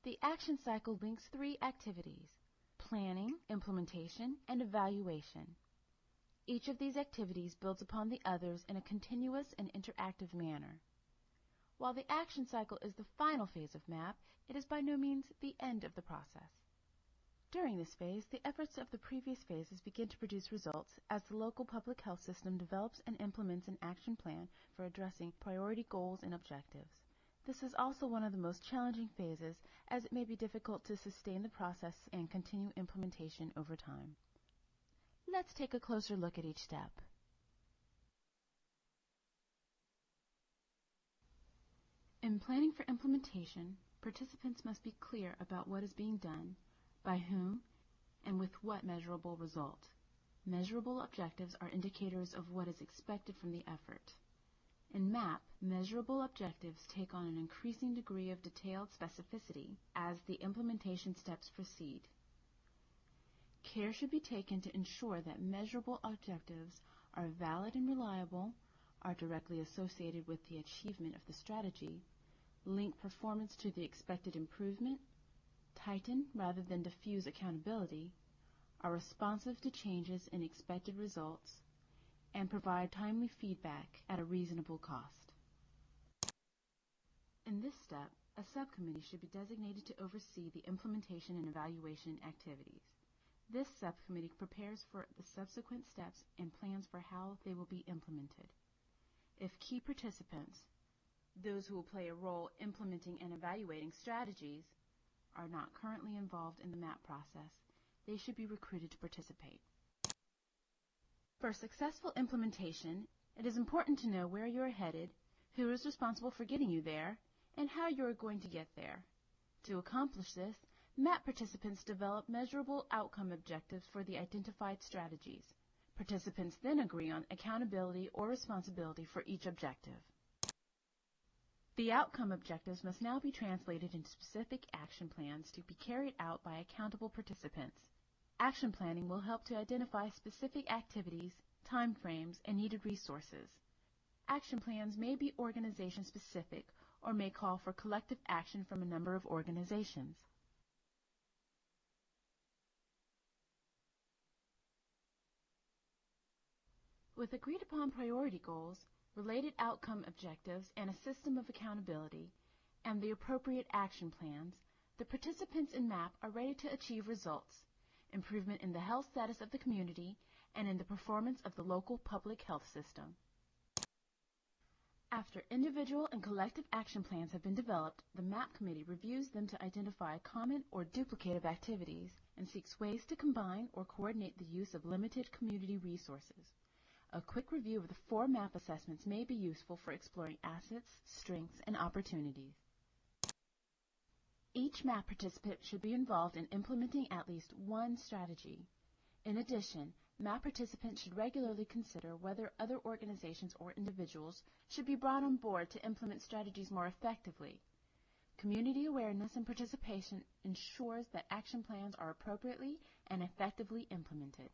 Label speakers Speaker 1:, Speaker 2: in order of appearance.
Speaker 1: The action cycle links three activities: planning, implementation, and evaluation. Each of these activities builds upon the others in a continuous and interactive manner. While the action cycle is the final phase of MAP, it is by no means the end of the process. During this phase, the efforts of the previous phases begin to produce results as the local public health system develops and implements an action plan for addressing priority goals and objectives. This is also one of the most challenging phases, as it may be difficult to sustain the process and continue implementation over time. Let's take a closer look at each step. In planning for implementation, participants must be clear about what is being done, by whom, and with what measurable result. Measurable objectives are indicators of what is expected from the effort. In MAP, measurable objectives take on an increasing degree of detailed specificity as the implementation steps proceed. Care should be taken to ensure that measurable objectives are valid and reliable, are directly associated with the achievement of the strategy, link performance to the expected improvement, tighten rather than diffuse accountability, are responsive to changes in expected results, and provide timely feedback at a reasonable cost. In this step, a subcommittee should be designated to oversee the implementation and evaluation activities. This subcommittee prepares for the subsequent steps and plans for how they will be implemented. If key participants, those who will play a role implementing and evaluating strategies, are not currently involved in the MAP process, they should be recruited to participate. For successful implementation, it is important to know where you are headed, who is responsible for getting you there, and how you are going to get there. To accomplish this, MAP participants develop measurable outcome objectives for the identified strategies. Participants then agree on accountability or responsibility for each objective. The outcome objectives must now be translated into specific action plans to be carried out by accountable participants. Action planning will help to identify specific activities, time frames, and needed resources. Action plans may be organization-specific or may call for collective action from a number of organizations. With agreed-upon priority goals, related outcome objectives, and a system of accountability, and the appropriate action plans, the participants in MAP are ready to achieve results, improvement in the health status of the community, and in the performance of the local public health system. After individual and collective action plans have been developed, the MAP committee reviews them to identify common or duplicative activities and seeks ways to combine or coordinate the use of limited community resources. A quick review of the 4 MAP assessments may be useful for exploring assets, strengths, and opportunities. Each MAP participant should be involved in implementing at least one strategy. In addition, MAP participants should regularly consider whether other organizations or individuals should be brought on board to implement strategies more effectively. Community awareness and participation ensures that action plans are appropriately and effectively implemented.